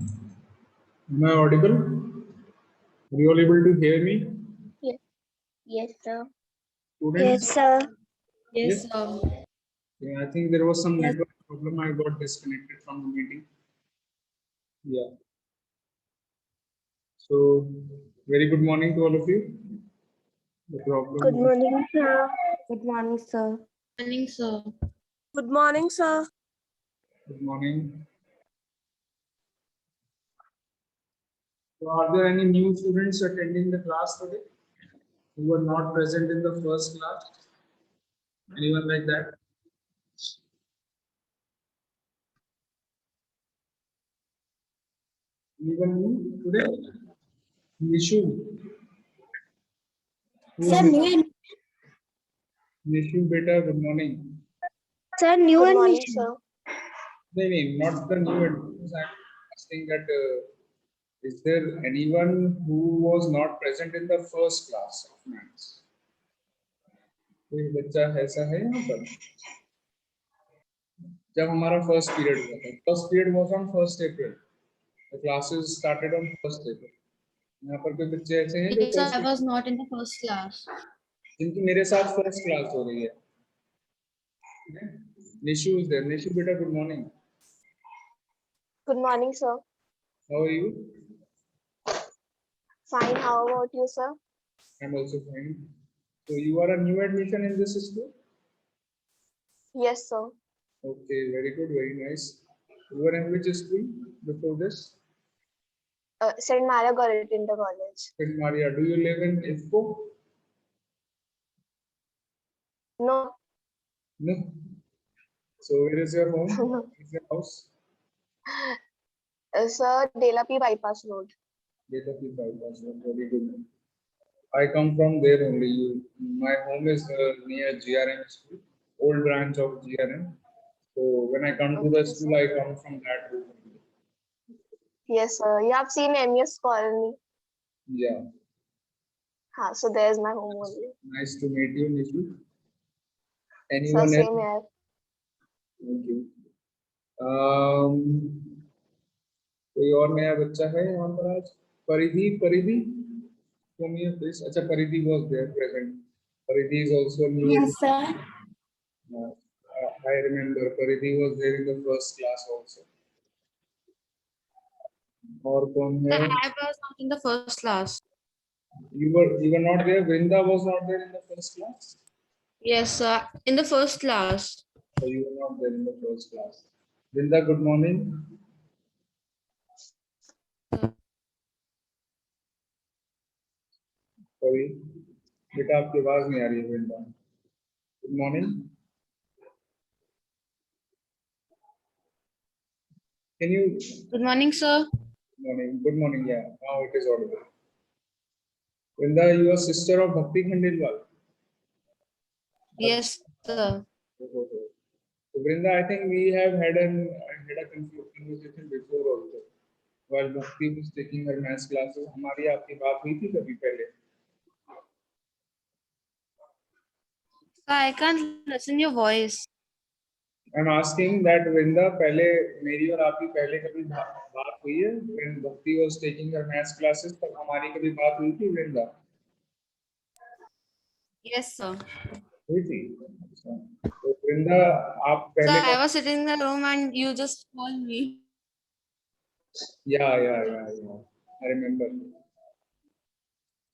Am I audible? Are you all able to hear me? Yes. Yes, sir. Students? Yes, sir. Yes. Yeah, I think there was some Yes. network problem. I got disconnected from the meeting. Yeah. So, very good morning to all of you. The problem. Good morning, sir. Good morning, sir. Morning, sir. Good morning, sir. Good morning. So, are there any new students attending the class today who were not present in the first class? Anyone like that? Anyone new today? Nishu. Who Sir, is new Nishu beta, good morning. sir, new admission. Sir. No, not the new admissions. I'm asking that is there anyone who was not present in the first class of maths? कोई बच्चा ऐसा है यहाँ पर? जब हमारा first period हुआ था, first period was on 1 April. The classes started on 1 April. यहाँ पर कोई बच्चे ऐसे हैं जो Yes, sir, I was not in the first class. जिनकी मेरे साथ फर्स्ट क्लास हो रही है? Nishu is there. Nishu beta, good morning. Good morning, sir. How are you? Fine. How about you, sir? I'm also fine. So you are a new admission in this school? Yes, sir. Okay, very good, very nice. You were in which school before this? St. Maria Goretti Inter College. St. Maria. Do you live in IFCO? No. No. So where is your home? Where is your house? Sir, Delapi Bypass Road. Delapi Bypass Road. Very good. I come from there only. My home is near GRM school, old branch of GRM. So when I come to the Okay, school, I come from that route only. Yes, sir. You have seen MES Colony. Yeah. So there's my home only. Nice to meet you, Nishu. Sir, Anyone same else? here. Thank you. कोई और नया बच्चा है यहाँ पर आज? परिधि, परिधि? Come here, please. अच्छा, परिधि was there present. Paridhi is also new. Yes, sir. I remember Paridhi was there in the first class also. और कौन Sir, है? I was not in the first class. You were not there. Vrinda was not there in the first class. Yes, sir, in the first class. So you were not there in the first class. Vrinda, good morning. Sorry, बेटा आपकी आवाज नहीं आ रही है वृंदा. Good morning. Can you? Good morning, sir. Morning. Good morning. Yeah, now it is audible. Vrinda, you are sister of Bhakti Khandelwal. Yes, sir. So, Vrinda, I think we have had a conversation before also. While Bhakti was taking her maths classes, हमारी आपकी बात हुई थी कभी पहले? Sir, I can't listen your voice. I'm asking that Vrinda, पहले मेरी और आपकी पहले कभी बात हुई है? When Bhakti was taking her maths classes, तब हमारी कभी बात हुई थी Vrinda? Yes, sir. हुई थी. तो Vrinda, आप Sir, पहले I was sitting in the room and you just called me. Yeah. I remember.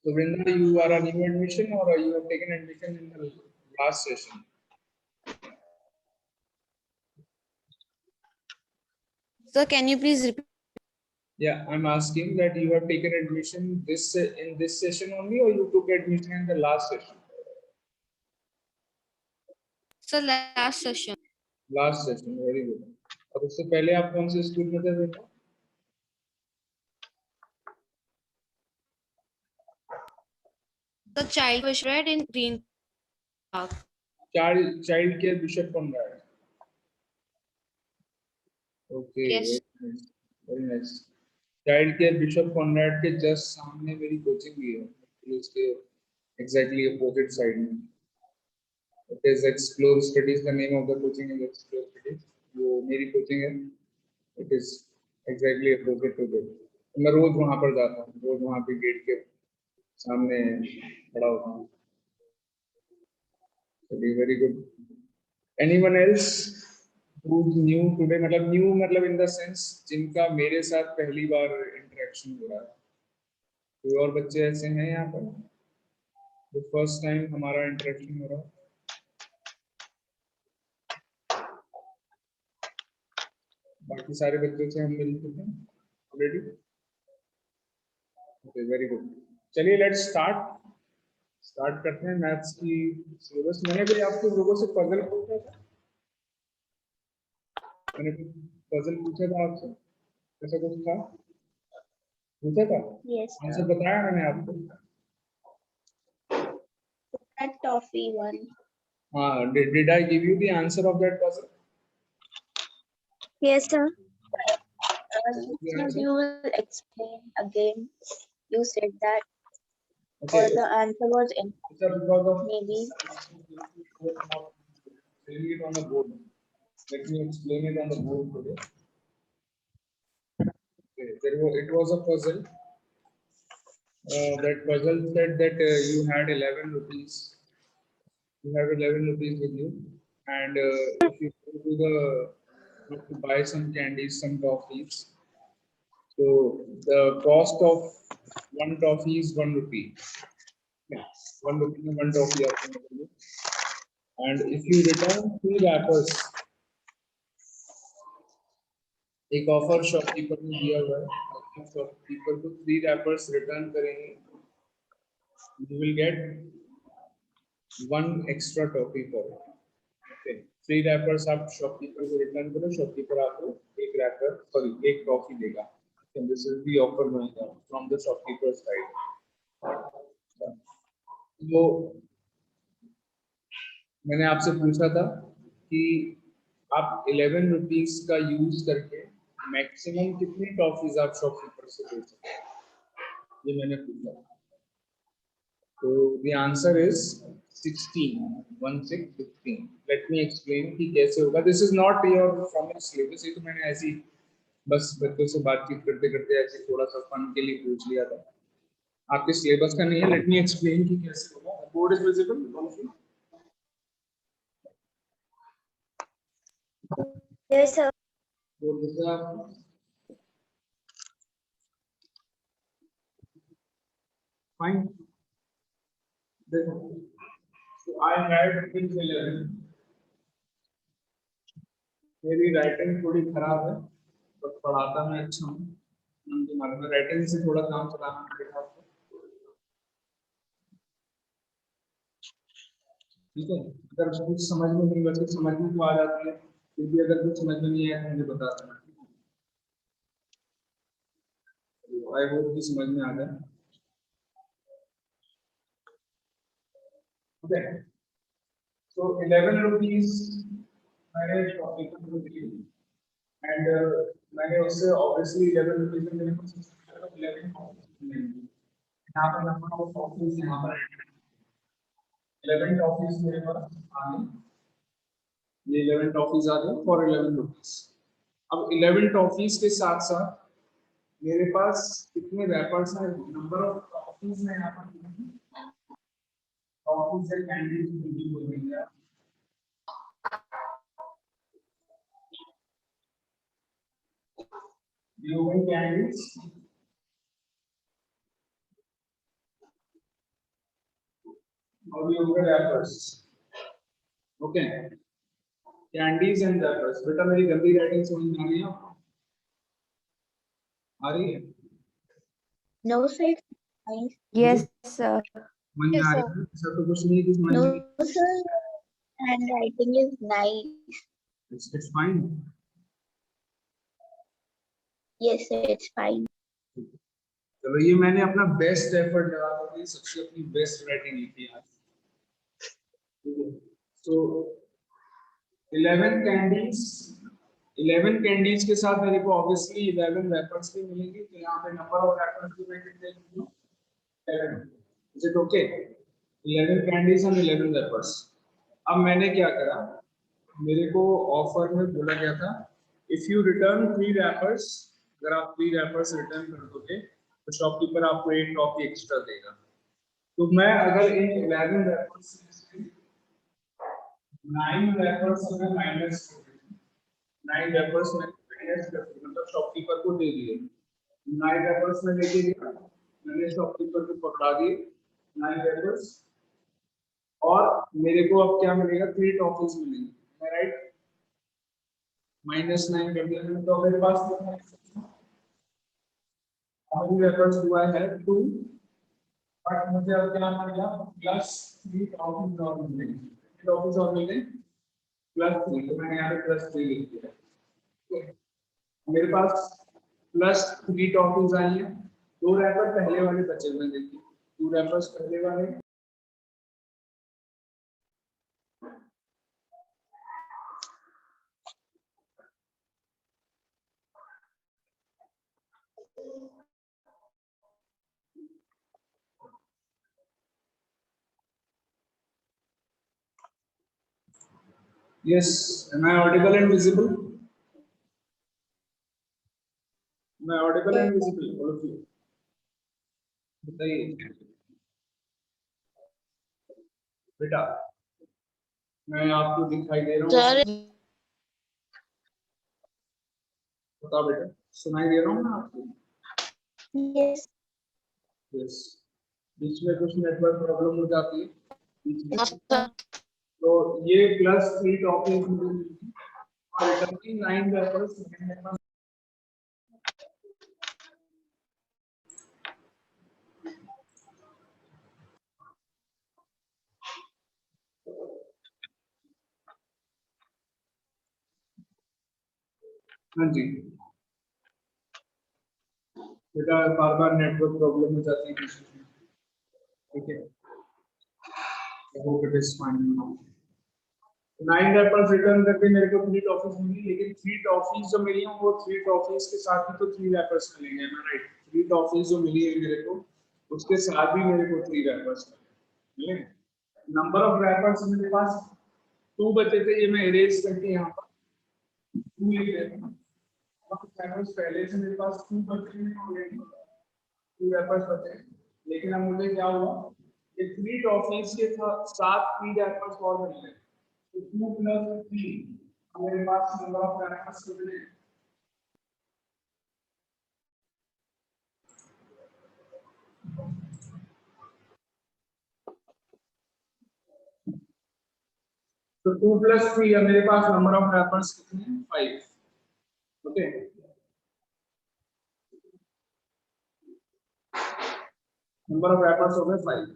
So Vrinda, you are a new admission or you have taken admission in the last session? Sir, can you please repeat? Yeah, I'm asking that you have taken admission in this session only, or you took admission in the last session? Sir, last session. Last session, very good. और उससे पहले आप कौन से school में थे बेटा? The child was read in Green Park. Child care Bishop Conrad. Okay, Yes. very nice. Child care Bishop Conrad के just सामने मेरी कोचिंग भी है, उसके exactly opposite side में. It is Explore Studies. The name of the coaching is Explore Studies. वो मेरी coaching है. It is exactly opposite to gate. मैं रोज वहां पर जाता हूँ, रोज वहां पे गेट के सामने खड़ा होता हूँ। Very good. Anyone else who knew today, मतलब न्यू मतलब इन द सेंस जिनका मेरे साथ पहली बार इंटरेक्शन हो रहा है? कोई और बच्चे ऐसे हैं यहाँ पर जो फर्स्ट टाइम हमारा इंटरेक्शन हो रहा है? बाकी सारे बच्चों से हम मिल चुके हैं ऑलरेडी। Okay, very good. चलिए लेट्स स्टार्ट करते हैं मैथ्स की सिलेबस। मैंने भी आपको लोगों से पजल पूछा था, मैंने पजल पूछा था आपसे, ऐसा कुछ था? पूछा था, Yes, आंसर बताया मैंने आपको? that toffee one. हाँ, did I give you the answer of that puzzle? Yes, sir. You will explain again. You said that, Okay. or the answer was in It's because of maybe. Explaining it on the board. Let me explain it on the board today. Okay, it was a puzzle. That puzzle said that you had 11 rupees. You have 11 rupees with you, and if you go to to buy some candies, some toffees, so the cost of one toffee is 1 rupee. Yeah, 1 rupee and 1 toffee आपको मिलेगी. And if you return 3 wrappers, एक offer shopkeeper ने दिया हुआ है, आप shopkeeper को 3 rappers return करेंगे, you will get 1 extra toffee for it. Okay, 3 rappers आप शॉपकीपर को रिटर्न करो, शॉपकीपर आपको एक रैपर सॉरी एक टॉफी देगा. And this is the offer going on from the shopkeeper side. तो मैंने आपसे पूछा था कि आप 11 रुपीस का यूज करके मैक्सिमम कितनी टॉफीज आप शॉपकीपर से ले सकते हैं, ये मैंने पूछा. तो the answer is 16. Let me explain कि कैसे होगा. This is not your from your syllabus, ये तो मैंने ऐसी बस बच्चों से बातचीत करते करते ऐसे थोड़ा सा फन के लिए पूछ लिया था, आपके सिलेबस का नहीं है. लेट मी एक्सप्लेन कि कैसे होगा. Board is visible? Yes, sir. Board दिख रहा है आपको? Fine. देखो, so I had till 11. मेरी राइटिंग थोड़ी खराब है, बट पढ़ाता मैं अच्छा हूँ. तुम्हारे में राइटिंग से थोड़ा काम चलाना पड़ेगा आपको, ठीक है? अगर कुछ समझ में नहीं बचे, समझ में तो आ जाती है, फिर भी अगर कुछ समझ में नहीं आया तो मुझे बता देना. आई होप कि समझ में आ जाए. ओके, so 11 rupees मैंने शॉपकीपर को दी, एंड मैंने उससे ऑब्वियसली 11 रुपीज में मेरे को 11 यहाँ पर नंबर ऑफ टॉफीज यहाँ पर 11 टॉफीज मेरे पास आ गई. ये 11 टॉफीज आ गई फॉर 11 रुपीज. अब 11 टॉफीज के साथ साथ मेरे पास कितने रैपर्स हैं, नंबर ऑफ टॉफीज में यहाँ पर टॉफीज एंड कैंडीज भी हो गई है. Glowing candies और ये होगा rappers. Okay, candies and rappers. बेटा मेरी गंदी राइटिंग समझ में आ रही है आपको? आ रही है? No, sir. Nice. Yes, sir. समझ में Yes, आ sir. रही है? ऐसा तो कुछ नहीं कि समझ में नहीं. No, sir. Handwriting is nice. It's fine. Yes, sir, it's fine. चलो, ये मैंने अपना बेस्ट एफर्ट लगा करके सबसे अपनी बेस्ट राइटिंग लिखी है. तो 11 कैंडीज के साथ मेरे को ऑब्वियसली 11 रैपर्स भी मिलेंगे. तो यहाँ पे नंबर ऑफ रैपर्स भी मैं कितने लिखूं? 11. Is it okay? 11 candies and 11 rappers. अब मैंने क्या करा, मेरे को ऑफर में बोला गया था इफ यू रिटर्न 3 रैपर्स अगर आप 3 रैपर्स रिटर्न कर दोगे तो शॉपकीपर आपको 1 टॉफी एक्स्ट्रा देगा। तो मैं अगर इन 11 रैपर्स में 9 रैपर्स अगर माइनस 9 रैपर्स में माइनस कर दिए, मतलब शॉपकीपर को दे दिए, 9 रैपर्स में लेके गया, मैंने शॉपकीपर को पकड़ा दिए 9 रैपर्स, और मेरे को अब क्या मिलेगा, 3 टॉफीज मिलेंगी, राइट। -9 कर दिया मैंने, तो मेरे पास how many records do I have? 2, but मुझे अब क्या मिलेगा, +3 टॉफीज और मिलेंगे, टॉफीज और मिलेंगे +3, तो मैंने यहाँ पे +3 लिख दिया। मेरे पास +3 टॉफीज आई हैं, 2 रैपर पहले वाले बचे हुए, देखिए 2 रैपर्स पहले वाले, yes, am I audible and visible? Am I audible and visible, all of you? बताइए बेटा, मैं आपको दिखाई दे रहा हूँ? Sir, बताओ बेटा, सुनाई दे रहा हूँ ना आपको? Yes. यस, बीच में कुछ नेटवर्क प्रॉब्लम हो जाती है बीच में, sir. तो ये +3 टॉपिक और रिटर्निंग 9 रैपर्स। हाँ जी बेटा, बार बार नेटवर्क प्रॉब्लम हो जाती है बीच में, ठीक है। Hope it is fine. 9 rappers return करके मेरे को 3 टॉफीज मिली, लेकिन 3 टॉफीज जो मिली हैं वो 3 टॉफीज के साथ ही तो 3 रैपर्स मिलेंगे ना, राइट। 3 टॉफीज जो मिली है मेरे को, उसके साथ भी मेरे को 3 रैपर्स मिले। नंबर ऑफ रैपर्स मेरे पास 2 बचे थे, ये मैं इरेज करके यहाँ पर 2 लिख देता हूँ। रैपर्स पहले से मेरे पास 2 बचे हैं ऑलरेडी, 2 रैपर्स बचे हैं, लेकिन अब मुझे क्या हुआ, ये 3 टॉफीज के साथ 3 रैपर्स और मिले, तो 2 + 3 मेरे पास नंबर ऑफ रैपर्स कितने हैं? तो 2 + 3 मेरे पास नंबर ऑफ रैपर्स कितने हैं? 5, ओके। नंबर ऑफ रैपर्स हो गए 5।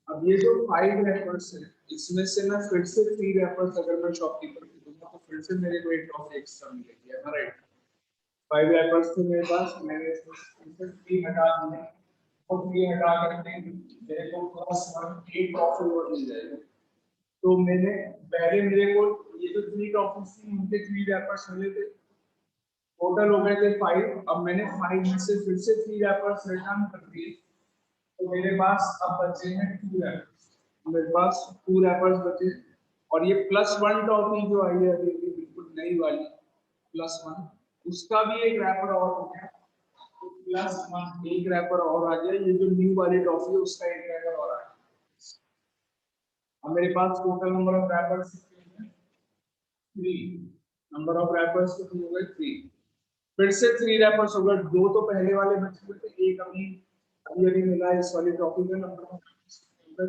अब ये जो 5 रैपर्स है, इसमें से ना फिर से 3 रैपर्स अगर मैं शॉपकीपर को दूंगा तो फिर से मेरे को एक टॉफी एक्स्ट्रा मिलेगी, है ना, राइट। 5 रैपर्स थे मेरे पास, मैंने इसमें 3 हटा दिए, और 3 हटा करके मेरे को +1 एक टॉफी और मिल जाएगी। तो मैंने पहले मेरे को ये जो 3 टॉफीज थी उनके 3 रैपर्स मिले थे, टोटल हो गए थे 5। अब मैंने 5 में से फिर से 3 रैपर्स रिटर्न कर दिए, तो मेरे पास अब बचे हैं 2 रैपर्स, मेरे पास 2 रैपर्स बचे, और ये +1 टॉफी जो आई है अभी बिल्कुल नई वाली +1, उसका भी एक रैपर और हो गया, तो +1 एक रैपर और आ गया। ये जो न्यू वाली टॉफी है उसका एक रैपर और आ गया। अब मेरे पास टोटल नंबर ऑफ रैपर्स कितने हैं? 3। नंबर ऑफ रैपर्स कितने हो गए? 3। फिर से 3 रैपर्स हो गए, 2 तो पहले वाले बचे हुए थे, एक अभी अभी मिला इस वाली टॉपिक में। नंबर ऑफ रैपर्स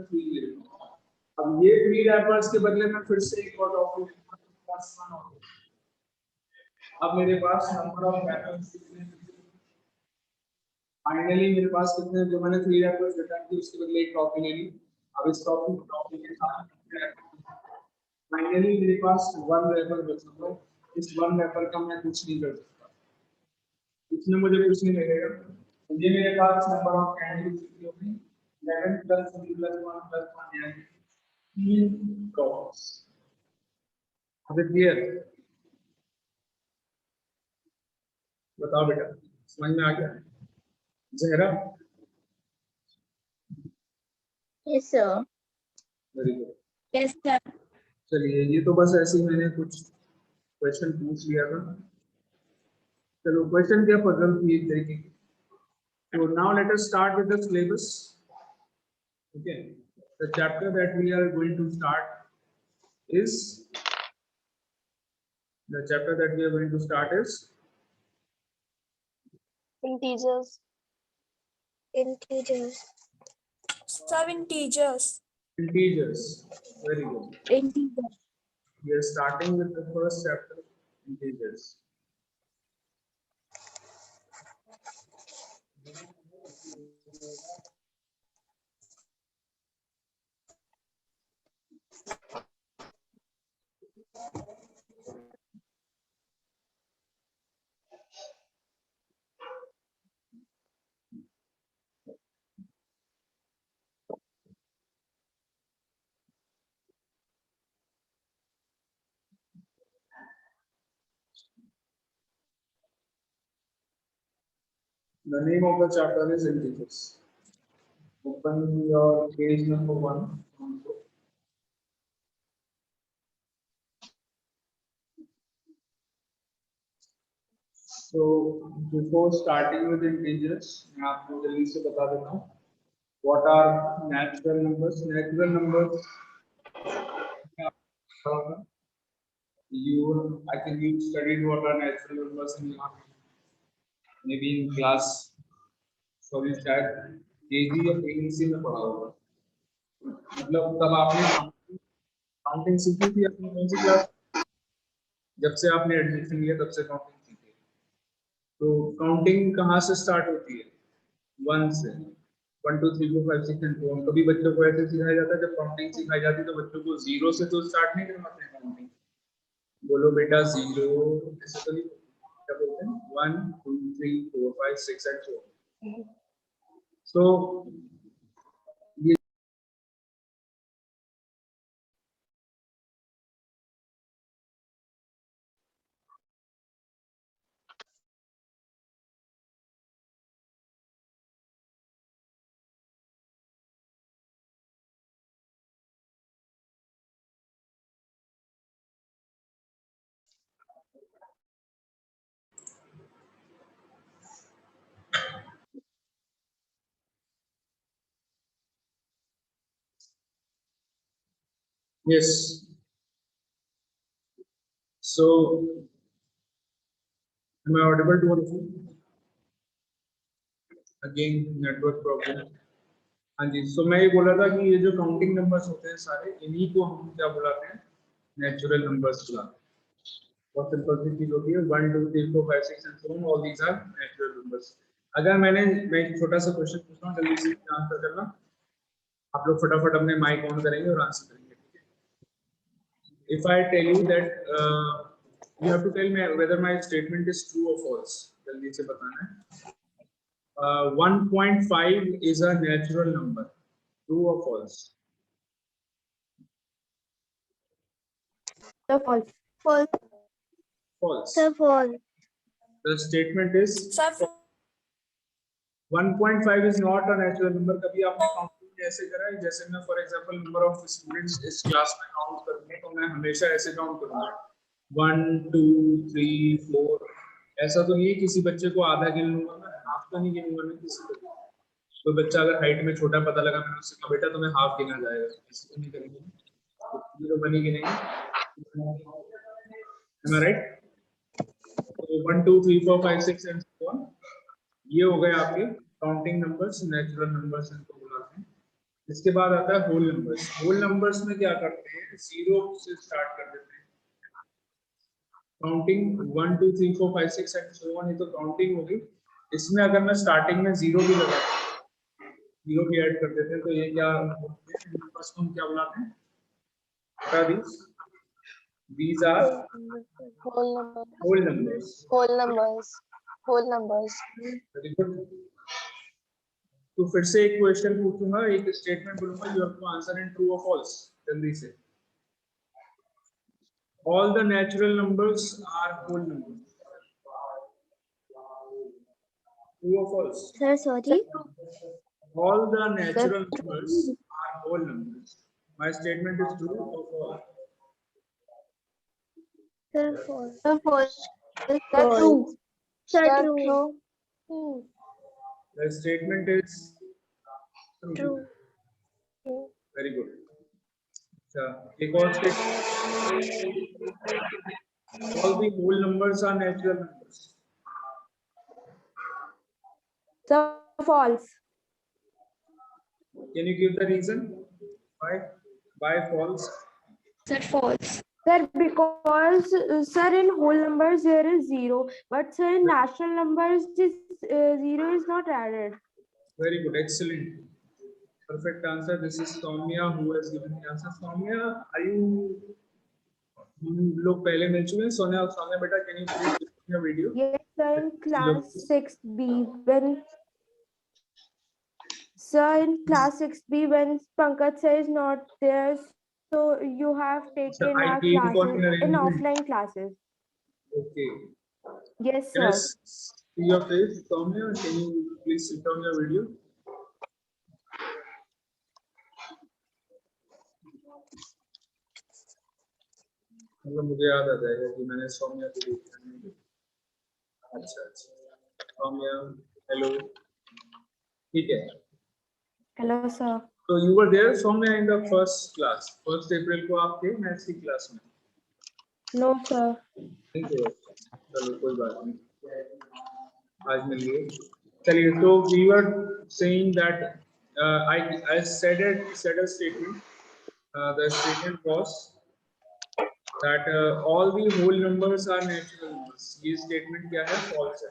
3 मेरे को। अब ये 3 रैपर्स के बदले में फिर से एक और टॉपिक +1 हो गया। अब मेरे पास नंबर ऑफ रैपर्स कितने? फाइनली मेरे पास कितने, जो मैंने 3 रैपर्स रिटर्न की उसके बदले एक टॉपिक ले ली। अब इस टॉपिक के साथ फाइनली मेरे पास 1 रैपर बचा हुआ है। इस 1 रैपर का मैं कुछ नहीं कर सकता, इसमें मुझे कुछ नहीं मिलेगा। तो ये मेरे पास नंबर ऑफ कैंडिडेट्स कितनी होगी? 11 + 3 + 1 + 1 यानी 3 क्रॉस। अब क्लियर? बताओ बेटा, समझ में आ गया? Zahra? Yes, sir. Very good. Yes, sir. चलिए, ये तो बस ऐसे ही मैंने कुछ क्वेश्चन पूछ लिया था। चलो क्वेश्चन क्या पजल थी एक तरीके की. So now let us start with the syllabus. Okay, the chapter that we are going to start is Integers. Integers. Sub integers. integers. Very good. Integers. We are starting with the first chapter, integers. The name of the chapter is integers. Open your page number 1. So before starting with integers, मैं आपको जल्दी से बता देता हूँ. What are natural numbers? Natural numbers. I think you studied what are natural numbers in your maybe in class. Sorry, शायद KG या PNC में पढ़ा होगा. मतलब तब आपने काउंटिंग सीखी थी अपनी कौन सी क्लास? जब से आपने एडमिशन लिया तब से काउंटिंग सीखी. तो काउंटिंग कहाँ से स्टार्ट होती है? 1 से. 1 2 3 4 5 6 and 7. कभी बच्चों को ऐसे सिखाया जाता है, जब काउंटिंग सिखाई जाती है तो बच्चों को 0 से तो स्टार्ट नहीं करवाते हैं काउंटिंग. बोलो बेटा 0 ऐसे तो नहीं. क्या बोलते हैं? 1 2 3 4 5 6 and 7. So ये yes. So am I audible to all of you? Again network problem. हाँ जी. सो मैं ये बोल रहा था कि ये जो काउंटिंग नंबर्स होते हैं सारे, इन्हीं को हम क्या बुलाते हैं? नेचुरल नंबर्स बुलाते हैं. बहुत सिंपल सी चीज होती है. 1 2 3 4 5 6 and so on, all these are natural numbers. अगर मैं एक छोटा सा क्वेश्चन पूछता हूँ, जल्दी से आंसर करना. आप लोग फटाफट अपने माइक ऑन करेंगे और आंसर करेंगे. ठीक है? If I tell you that you have to tell me whether my statement is true or false. जल्दी से बताना है. 1.5 is a natural number. True or false? False. False. False. The statement is Sub 1.5 is not a natural number. कभी आपने counting ऐसे करा है? जैसे मैं for example number of students इस क्लास में काउंट करूंगा तो मैं हमेशा ऐसे काउंट करूंगा 1 2 3 4. ऐसा तो नहीं है किसी बच्चे को आधा गिन लूंगा मैं, हाफ तो नहीं गिनूंगा मैं किसी को. तो बच्चा अगर हाइट में छोटा पता लगा, मैंने उससे कहा बेटा तुम्हें हाफ गिना जाएगा, ऐसे तो नहीं करेंगे. तो बनी गिनेंगे. Am I right? So 1 2 3 4 5 6 and so on. ये हो गए आपके काउंटिंग नंबर्स, नेचुरल नंबर्स इनको बुलाते हैं. इसके बाद आता है होल नंबर्स. होल नंबर्स में क्या करते हैं? 0 से स्टार्ट कर देते हैं. काउंटिंग 1 2 3 4 5 6 and so on, ये तो काउंटिंग होगी. इसमें अगर मैं स्टार्टिंग में 0 भी लगा 0 भी ऐड कर देते हैं तो ये क्या नंबर्स को हम क्या बुलाते हैं? बता दीजिए. These are Whole numbers. whole numbers. Whole numbers. Whole numbers. Very good. तो फिर से एक क्वेश्चन पूछूंगा, एक स्टेटमेंट बोलूंगा, you have to answer in true और फॉल्स. जल्दी से. All the natural numbers are whole numbers. True or false? Sir, sorry. All the natural numbers are whole numbers. My statement is true or false? Sir, false. False. True. Sir, Sir, true. true. The statement is true. True. Very good. अच्छा, एक और statement. All the whole numbers are natural numbers. Sir, false. Can you give the reason? Why? Why false? Sir, false. Sir, because sir, in whole numbers there is 0, but sir, in natural numbers this 0 is not added. Very good. Excellent. Perfect answer. This is Soumya who has given the answer. Soumya, are you? हम लोग पहले मिल चुके हैं. सोनिया बेटा, can you please open your video? Yes, sir, in class 6B when sir in class 6B when Pankaj sir is not there, so you have taken I our paid for classes an in arrangement. offline classes. Okay. Yes, Can I sir. see your face, Soumya? Can you please sit on your video? मतलब मुझे याद आ जाएगा कि मैंने सौम्या को देखा नहीं देखा. अच्छा. सौम्या, हेलो. ठीक है. Hello, sir. So you were there, Soumya, in the first class. 1 April को आप थे मैथ्स की क्लास में. No, sir. नहीं थे. चलो कोई बात नहीं. आज मिल गए. चलिए, so we were saying that I said a statement. The statement was that all the whole numbers are natural numbers. ये statement क्या है? False है.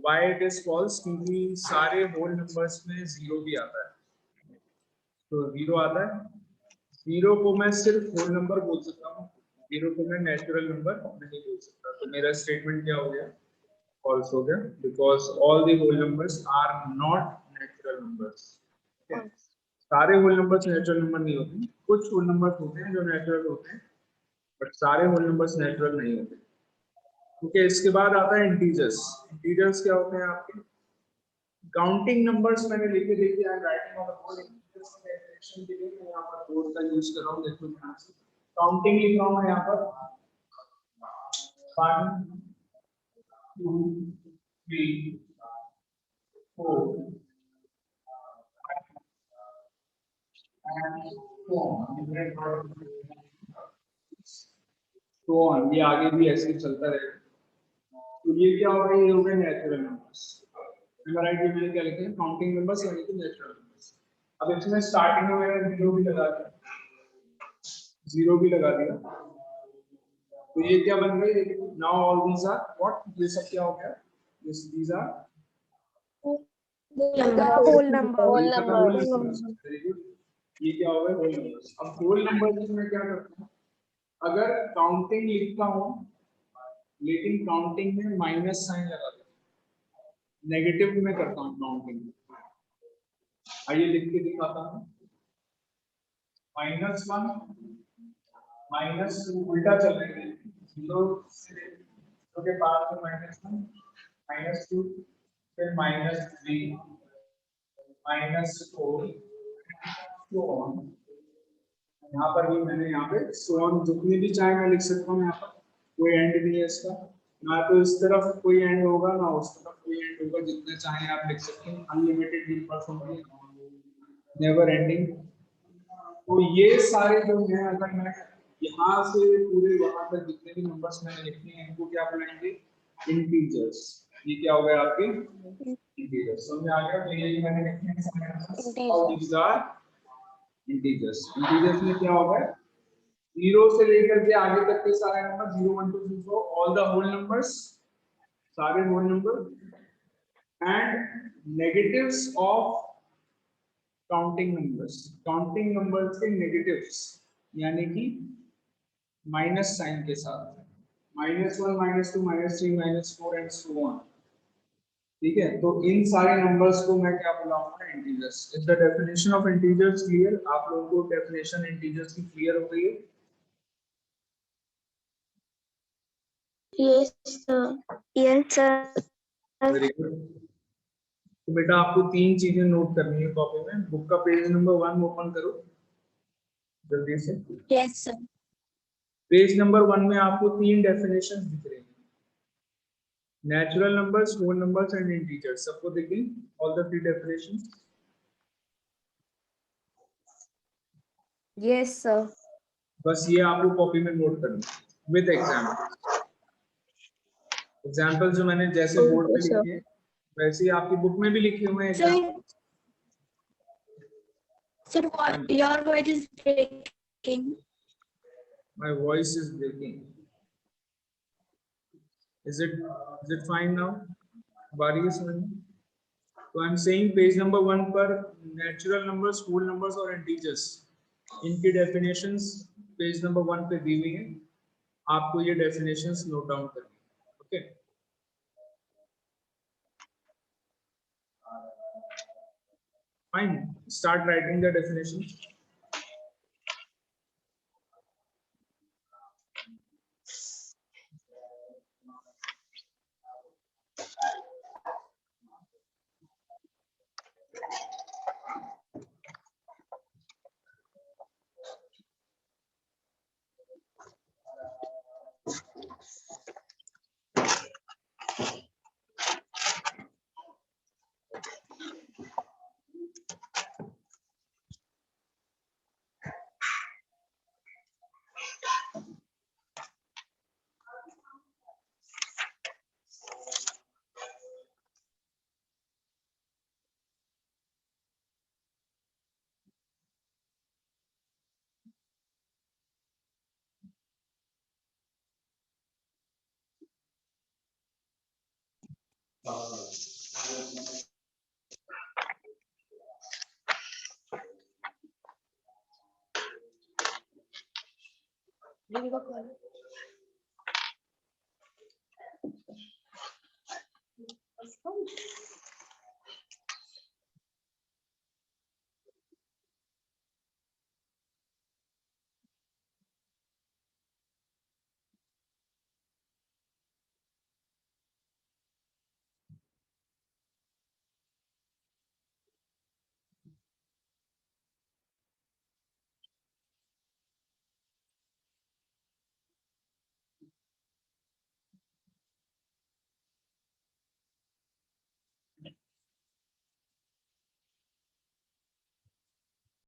Why it is false? क्योंकि सारे whole numbers में 0 भी आता है. तो 0 आता है. 0 को मैं सिर्फ whole number बोल सकता हूँ. 0 को मैं natural number नहीं बोल सकता. तो मेरा statement क्या हो गया? False हो गया. Because all the whole numbers are not natural numbers. Okay? सारे whole numbers natural number नहीं होते. कुछ whole numbers होते हैं जो natural होते हैं. बट सारे होल नंबर्स नेचुरल नहीं होते. ओके, इसके बाद आता है इंटीजर्स. इंटीजर्स क्या होते हैं आपके? काउंटिंग नंबर्स मैंने लिखे. देखिए, I am writing on the board. Integers के डेफिनेशन के लिए मैं यहां पर बोर्ड का यूज कर रहा हूं. देखो ध्यान से. काउंटिंग लिख रहा हूं मैं यहां पर 1 2 3 4 and so on. ये आगे भी ऐसे ही चलता रहेगा. तो ये क्या होगा? ये हो गए नेचुरल नंबर्स. राइट. ये मैंने क्या लिखा है? काउंटिंग नंबर्स यानी कि नेचुरल नंबर्स. अब इसमें स्टार्टिंग में मैंने 0 भी लगा दिया. 0 भी लगा दिया. तो ये क्या बन गई? Now all these are what? ये सब क्या हो गया? These are The whole number. Whole numbers. Very good. ये क्या हो गया? Whole numbers. अब होल नंबर्स में क्या करता हूँ? अगर काउंटिंग लिखता हूँ लेकिन काउंटिंग में माइनस साइन लगाता हूँ. नेगेटिव में करता हूँ काउंटिंग. आइए लिख के दिखाता हूँ. -1 -2 उल्टा चल रही है. 0 से के बाद में -1 -2 फिर -3 -4 so on. यहाँ पर भी मैंने यहाँ पे so on जितने भी चाहे मैं लिख सकता हूँ. यहाँ पर कोई एंड नहीं है इसका. ना तो इस तरफ कोई एंड होगा ना उस तरफ कोई एंड होगा. जितने चाहे आप लिख सकते हैं. अनलिमिटेड नंबर्स होंगे, नेवर एंडिंग. तो ये सारे जो हैं, अगर मैं यहाँ से पूरे वहां तक जितने भी नंबर्स मैंने लिखे हैं इनको क्या बुलाएंगे? इंटीजर्स. ये क्या हो गया आपके? इंटीजर्स. समझ आ गया? तो ये मैंने लिखे हैं. और these are इंटीजर्स. इंटीजर्स में क्या होगा? 0 से लेकर के आगे तक के सारे number 0 1 2 3 4 all the whole numbers, सारे whole number and negatives of counting numbers. Counting numbers के नेगेटिव्स यानी कि माइनस साइन के साथ. -1 -2 -3 -4 एंड सो ऑन. ठीक है. तो इन सारे नंबर्स को मैं क्या बुलाऊंगा? Integers. Is the definition of integers clear? आप लोगों को डेफिनेशन इंटीजर्स की क्लियर हो गई है? Yes, sir. Yes, sir. Very good. तो बेटा आपको 3 चीजें नोट करनी है कॉपी में. बुक का पेज नंबर 1 ओपन करो जल्दी से. Yes, sir. पेज नंबर 1 में आपको 3 डेफिनेशंस दिख रही हैं. Natural numbers, whole numbers, and integers. सबको देखें all the three definitions. Yes, sir. बस ये आपको कॉपी में नोट करना with examples. एग्जाम्पल जो मैंने जैसे Okay, बोर्ड पे sir. लिखे वैसे ही आपकी बुक में भी लिखे हुए हैं Sir, examples. sir, your voice is breaking. My voice is breaking. Is it fine now? बारी है समझ में? तो I'm saying पेज नंबर 1 पर नेचुरल नंबर्स, होल नंबर्स और इंटीजर्स इनकी डेफिनेशंस पेज नंबर 1 पे दी हुई हैं. आपको ये डेफिनेशंस नोट डाउन करनी है. Okay. Fine. Start writing the definitions. दीदी का कॉल.